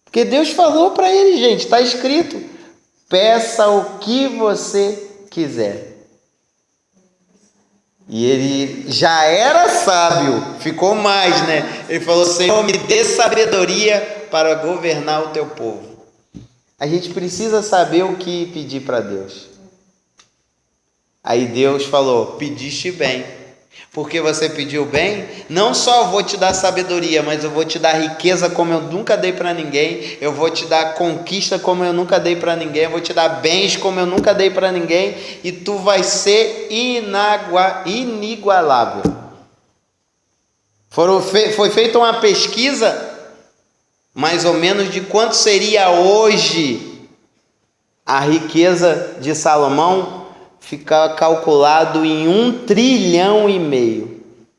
porque Deus falou para ele, gente, está escrito: peça o que você quiser. E ele já era sábio, ficou mais, né? Ele falou: Senhor, me dê sabedoria para governar o teu povo. A gente precisa saber o que pedir para Deus. Aí Deus falou: pediste bem. Porque você pediu bem, não só eu vou te dar sabedoria, mas eu vou te dar riqueza como eu nunca dei para ninguém, eu vou te dar conquista como eu nunca dei para ninguém, eu vou te dar bens como eu nunca dei para ninguém, e tu vai ser inigualável. Foi feita uma pesquisa, mais ou menos, de quanto seria hoje a riqueza de Salomão. Fica calculado em 1,5 trilhão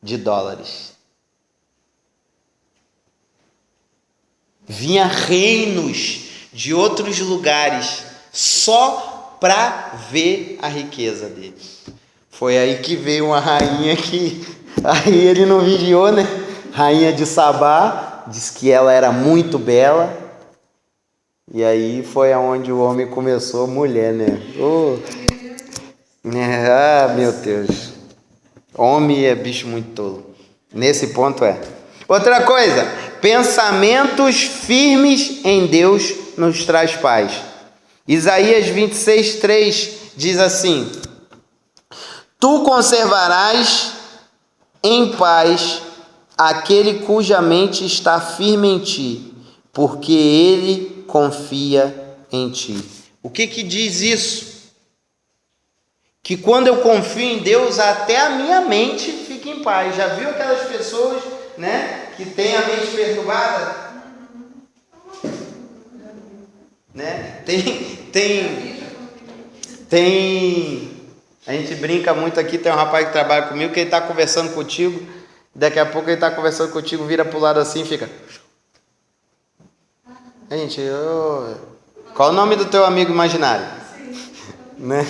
de dólares. Vinha reinos de outros lugares só para ver a riqueza dele. Foi aí que veio uma rainha que aí ele não vigiou, né? Rainha de Sabá, disse que ela era muito bela. E aí foi aonde o homem começou, mulher, né? Meu Deus, homem é bicho muito tolo, nesse ponto é. Outra coisa, pensamentos firmes em Deus nos traz paz. Isaías 26:3 diz assim: tu conservarás em paz aquele cuja mente está firme em ti, porque ele confia em ti. O que diz isso? Que quando eu confio em Deus, até a minha mente fica em paz. Já viu aquelas pessoas, né, que têm a mente perturbada? Né? A gente brinca muito aqui, tem um rapaz que trabalha comigo, que ele está conversando contigo, daqui a pouco ele está conversando contigo, vira para o lado assim e fica... Gente, qual o nome do teu amigo imaginário? Né?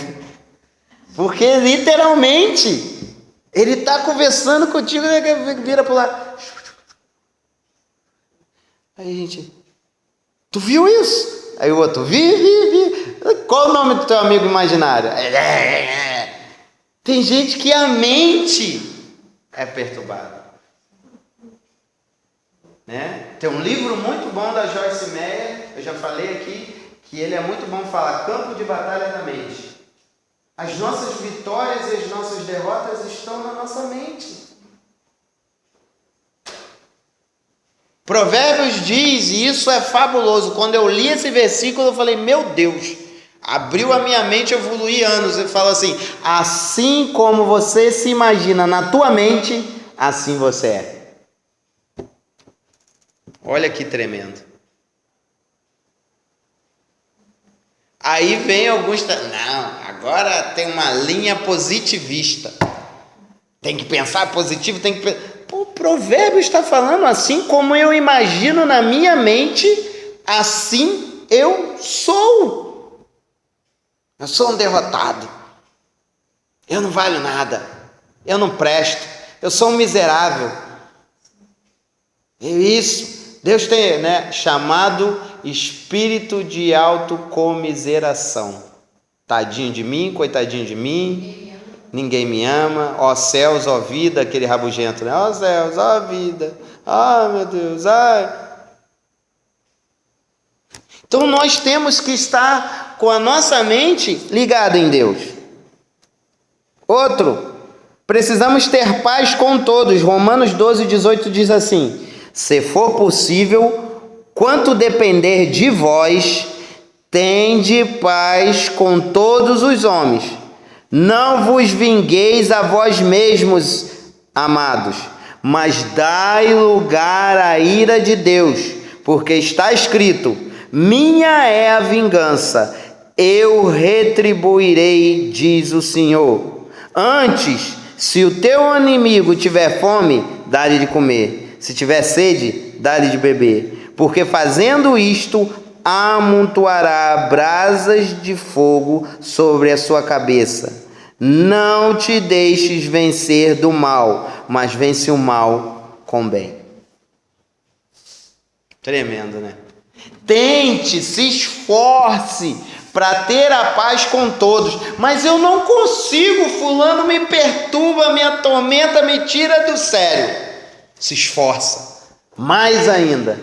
Porque literalmente ele está conversando contigo e vira para o lado. Aí, gente, tu viu isso? Aí o outro, vi. Qual o nome do teu amigo imaginário? Tem gente que a mente é perturbada. Né? Tem um livro muito bom da Joyce Meyer, eu já falei aqui, que ele é muito bom falar, Campo de Batalha da Mente. As nossas vitórias e as nossas derrotas estão na nossa mente. Provérbios diz, e isso é fabuloso, quando eu li esse versículo eu falei, meu Deus, abriu a minha mente, eu evoluí anos. Ele fala assim: assim como você se imagina na tua mente, assim você é. Olha que tremendo. Aí vem alguns... Não, agora tem uma linha positivista. Tem que pensar positivo, tem que... Pô, o provérbio está falando, assim como eu imagino na minha mente, assim eu sou. Eu sou um derrotado. Eu não valho nada. Eu não presto. Eu sou um miserável. É isso. Deus tem, né, chamado espírito de autocomiseração. Tadinho de mim, coitadinho de mim. ninguém me ama, ó céus, ó vida, aquele rabugento, né? Ó céus, ó vida, ai meu Deus, ai. Então nós temos que estar com a nossa mente ligada em Deus. Outro, precisamos ter paz com todos. Romanos 12:18 diz assim: se for possível, quanto depender de vós, tende paz com todos os homens. Não vos vingueis a vós mesmos, amados, mas dai lugar à ira de Deus, porque está escrito: minha é a vingança, eu retribuirei, diz o Senhor. Antes, se o teu inimigo tiver fome, dá-lhe de comer. Se tiver sede, dá-lhe de beber. Porque fazendo isto, amontoará brasas de fogo sobre a sua cabeça. Não te deixes vencer do mal, mas vence o mal com bem. Tremendo, né? Tente, se esforce para ter a paz com todos. Mas eu não consigo, fulano me perturba, me atormenta, me tira do sério. Se esforça mais ainda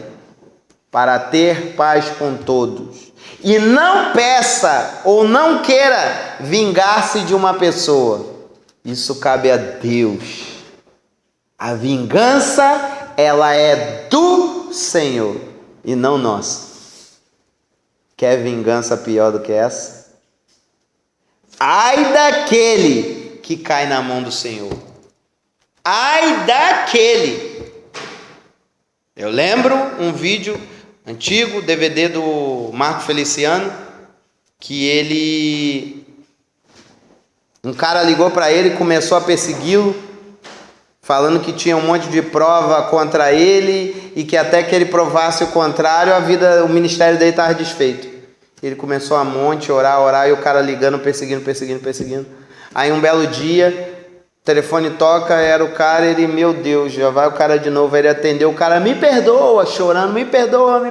para ter paz com todos. E não peça ou não queira vingar-se de uma pessoa. Isso cabe a Deus. A vingança, ela é do Senhor e não nossa. Quer vingança pior do que essa? Ai daquele que cai na mão do Senhor. Ai daquele. Eu lembro um vídeo antigo, DVD do Marco Feliciano, que um cara ligou para ele e começou a persegui-lo, falando que tinha um monte de prova contra ele e que até que ele provasse o contrário, o ministério dele estava desfeito. Ele começou a orar, e o cara ligando, perseguindo. Aí um belo dia, o telefone toca, era o cara, ele, meu Deus, já vai o cara de novo, ele atendeu, o cara, me perdoa, chorando, me perdoa,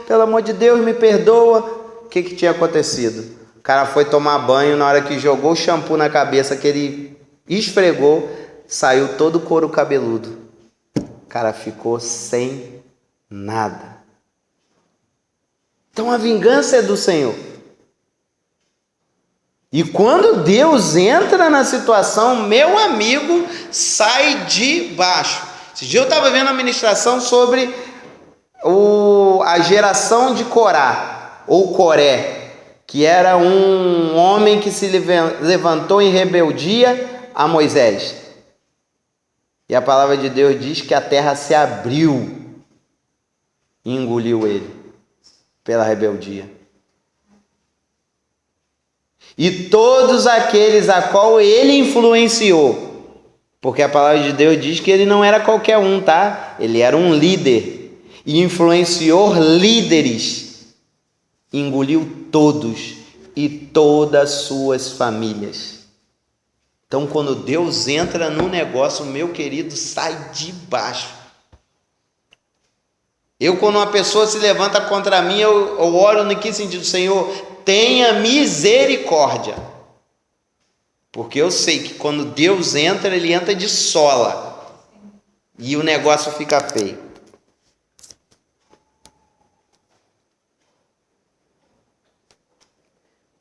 pelo amor de Deus, me perdoa. O que tinha acontecido? O cara foi tomar banho, na hora que jogou o shampoo na cabeça, que ele esfregou, saiu todo o couro cabeludo. O cara ficou sem nada. Então a vingança é do Senhor. E quando Deus entra na situação, meu amigo, sai de baixo. Esse dia eu estava vendo a ministração sobre a geração de Corá, ou Coré, que era um homem que se levantou em rebeldia a Moisés. E a palavra de Deus diz que a terra se abriu e engoliu ele pela rebeldia. E todos aqueles a qual ele influenciou, porque a palavra de Deus diz que ele não era qualquer um, tá? Ele era um líder e influenciou líderes, engoliu todos e todas as suas famílias. Então, quando Deus entra no negócio, meu querido, sai de baixo. Quando uma pessoa se levanta contra mim, eu oro no que sentido? Senhor, tenha misericórdia. Porque eu sei que quando Deus entra, ele entra de sola. E o negócio fica feio.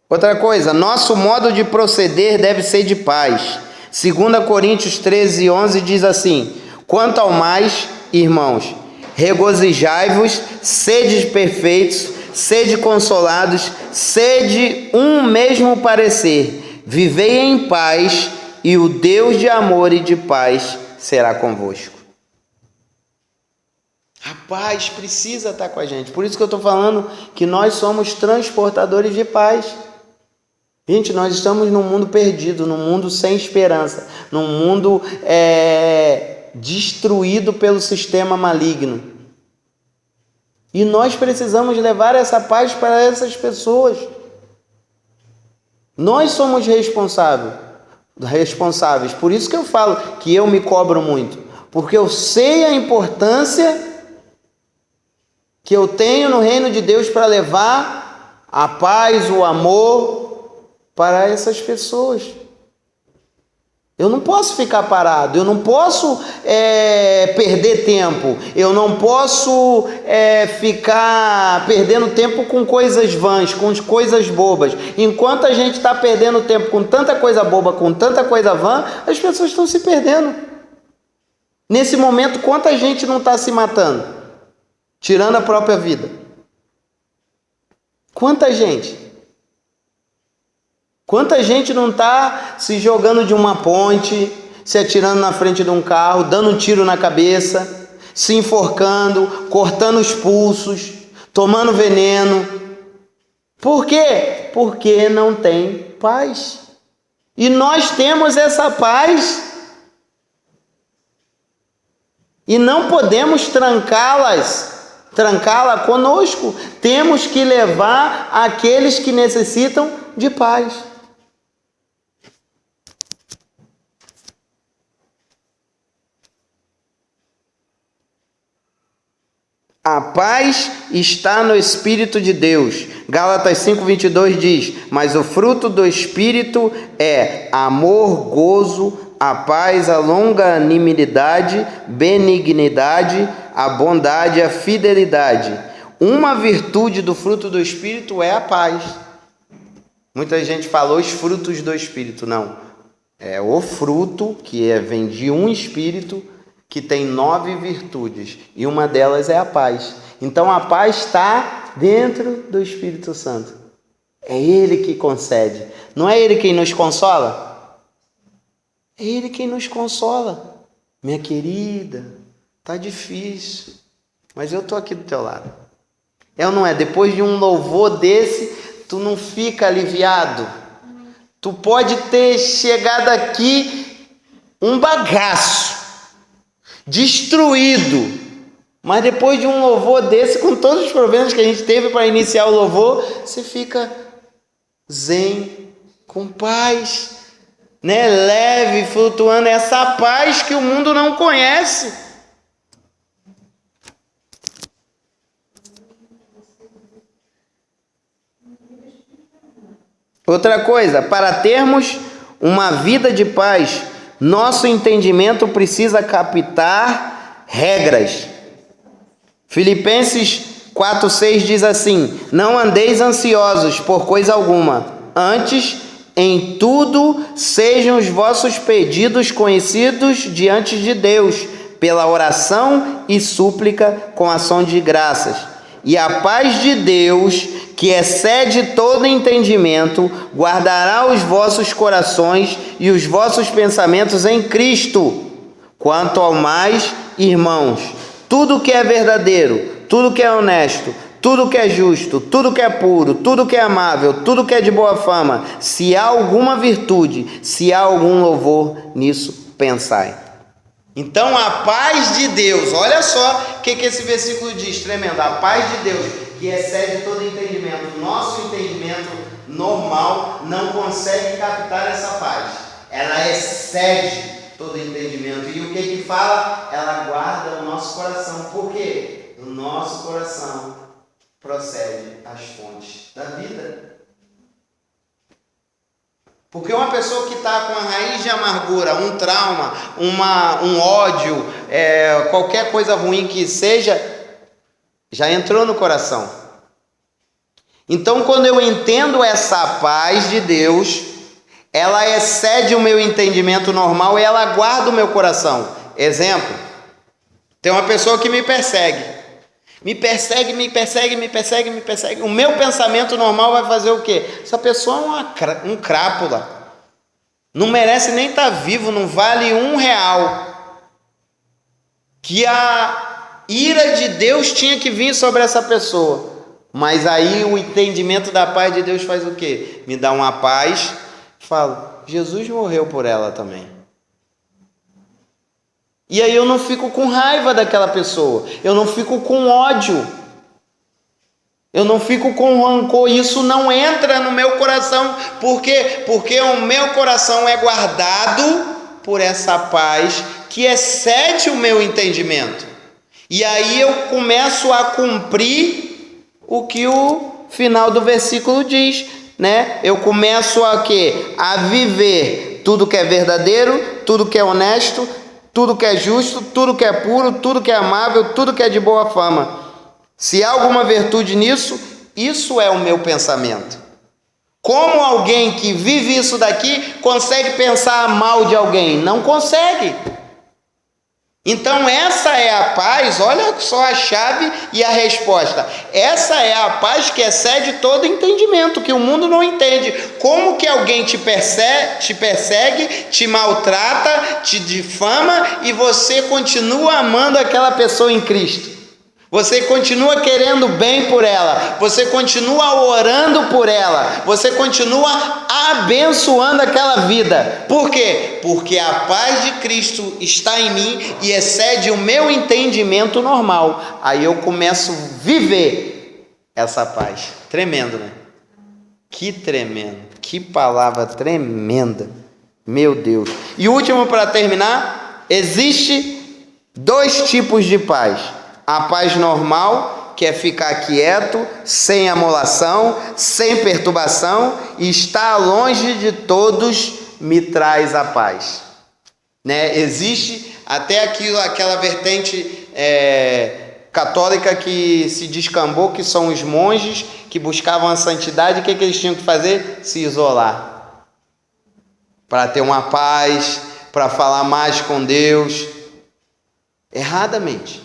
Outra coisa, nosso modo de proceder deve ser de paz. 2 Coríntios 13:11 diz assim: quanto ao mais, irmãos, regozijai-vos, sede perfeitos, sede consolados, sede um mesmo parecer, vivei em paz, e o Deus de amor e de paz será convosco. A paz precisa estar com a gente. Por isso que eu estou falando que nós somos transportadores de paz. Gente, nós estamos num mundo perdido, num mundo sem esperança, num mundo destruído pelo sistema maligno. E nós precisamos levar essa paz para essas pessoas. Nós somos responsáveis. Por isso que eu falo que eu me cobro muito. Porque eu sei a importância que eu tenho no reino de Deus para levar a paz, o amor para essas pessoas. Eu não posso ficar parado, eu não posso perder tempo, eu não posso ficar perdendo tempo com coisas vãs, com coisas bobas. Enquanto a gente está perdendo tempo com tanta coisa boba, com tanta coisa vã, as pessoas estão se perdendo. Nesse momento, quanta gente não está se matando, tirando a própria vida? Quanta gente? Quanta gente não está se jogando de uma ponte, se atirando na frente de um carro, dando um tiro na cabeça, se enforcando, cortando os pulsos, tomando veneno. Por quê? Porque não tem paz. E nós temos essa paz. E não podemos trancá-la conosco. Temos que levar aqueles que necessitam de paz. A paz está no Espírito de Deus. Gálatas 5:22 diz: mas o fruto do Espírito é amor, gozo, a paz, a longanimidade, benignidade, a bondade, a fidelidade. Uma virtude do fruto do Espírito é a paz. Muita gente fala os frutos do Espírito. Não, é o fruto que vem de um Espírito que tem 9 virtudes, e uma delas é a paz. Então a paz está dentro do Espírito Santo. É Ele que concede. Não é Ele quem nos consola? É Ele quem nos consola. Minha querida, tá difícil, mas eu tô aqui do teu lado. É ou não é? Depois de um louvor desse, tu não fica aliviado? Tu pode ter chegado aqui um bagaço, destruído, mas depois de um louvor desse, com todos os problemas que a gente teve para iniciar o louvor, você fica zen, com paz, né? Leve, flutuando, essa paz que o mundo não conhece. Outra coisa, para termos uma vida de paz, nosso entendimento precisa captar regras. Filipenses 4:6 diz assim: não andeis ansiosos por coisa alguma, antes, em tudo, sejam os vossos pedidos conhecidos diante de Deus, pela oração e súplica com ação de graças. E a paz de Deus, que excede todo entendimento, guardará os vossos corações e os vossos pensamentos em Cristo. Quanto ao mais, irmãos, tudo que é verdadeiro, tudo que é honesto, tudo que é justo, tudo que é puro, tudo que é amável, tudo que é de boa fama, se há alguma virtude, se há algum louvor, nisso pensai. Então a paz de Deus, olha só o que esse versículo diz, tremendo. A paz de Deus, que excede todo entendimento. Nosso entendimento normal não consegue captar essa paz. Ela excede todo entendimento. E o que fala? Ela guarda o nosso coração. Por quê? Do nosso coração procede as fontes da vida. Porque uma pessoa que está com a raiz de amargura, um trauma, um ódio, qualquer coisa ruim que seja, já entrou no coração. Então, quando eu entendo essa paz de Deus, ela excede o meu entendimento normal e ela guarda o meu coração. Exemplo, tem uma pessoa que me persegue. Me persegue. O meu pensamento normal vai fazer o quê? Essa pessoa é um crápula. Não merece nem estar vivo, não vale R$1. Que a ira de Deus tinha que vir sobre essa pessoa. Mas aí o entendimento da paz de Deus faz o quê? Me dá uma paz. Falo, Jesus morreu por ela também. E aí eu não fico com raiva daquela pessoa, eu não fico com ódio, eu não fico com rancor, isso não entra no meu coração. Por quê? Porque o meu coração é guardado por essa paz que excede o meu entendimento. E aí eu começo a cumprir o que o final do versículo diz, né? Eu começo a quê? A viver Tudo que é verdadeiro, tudo que é honesto, tudo que é justo, tudo que é puro, tudo que é amável, tudo que é de boa fama. Se há alguma virtude nisso, isso é o meu pensamento. Como alguém que vive isso daqui consegue pensar mal de alguém? Não consegue. Então essa é a paz, olha só a chave e a resposta. Essa é a paz que excede todo entendimento, que o mundo não entende. Como que alguém te persegue, te maltrata, te difama e você continua amando aquela pessoa em Cristo? Você continua querendo bem por ela, você continua orando por ela, você continua abençoando aquela vida. Por quê? Porque a paz de Cristo está em mim e excede o meu entendimento normal. Aí eu começo a viver essa paz. Tremendo, né? Que tremendo, que palavra tremenda, meu Deus. E último, para terminar, existe 2 tipos de paz. A paz normal, que é ficar quieto, sem amolação, sem perturbação, e estar longe de todos me traz a paz. Né? Existe até aquela vertente católica que se descambou, que são os monges que buscavam a santidade. O que eles tinham que fazer? Se isolar. Para ter uma paz, para falar mais com Deus. Erradamente.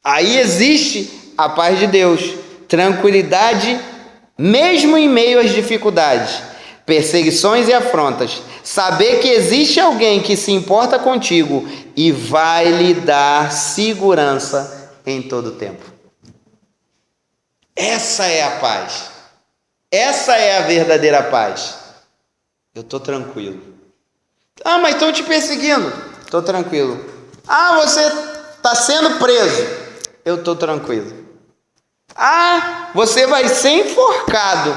Aí existe a paz de Deus, tranquilidade, mesmo em meio às dificuldades, perseguições e afrontas. Saber que existe alguém que se importa contigo e vai lhe dar segurança em todo o tempo. Essa é a paz. Essa é a verdadeira paz. Eu estou tranquilo. Ah, mas estão te perseguindo. Estou tranquilo. Ah, você está sendo preso. Eu estou tranquilo. Ah, você vai ser enforcado.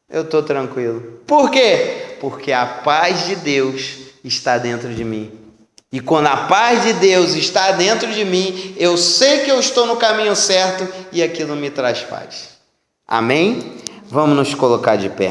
Eu estou tranquilo. Por quê? Porque a paz de Deus está dentro de mim. E quando a paz de Deus está dentro de mim, eu sei que eu estou no caminho certo e aquilo me traz paz. Amém? Vamos nos colocar de pé.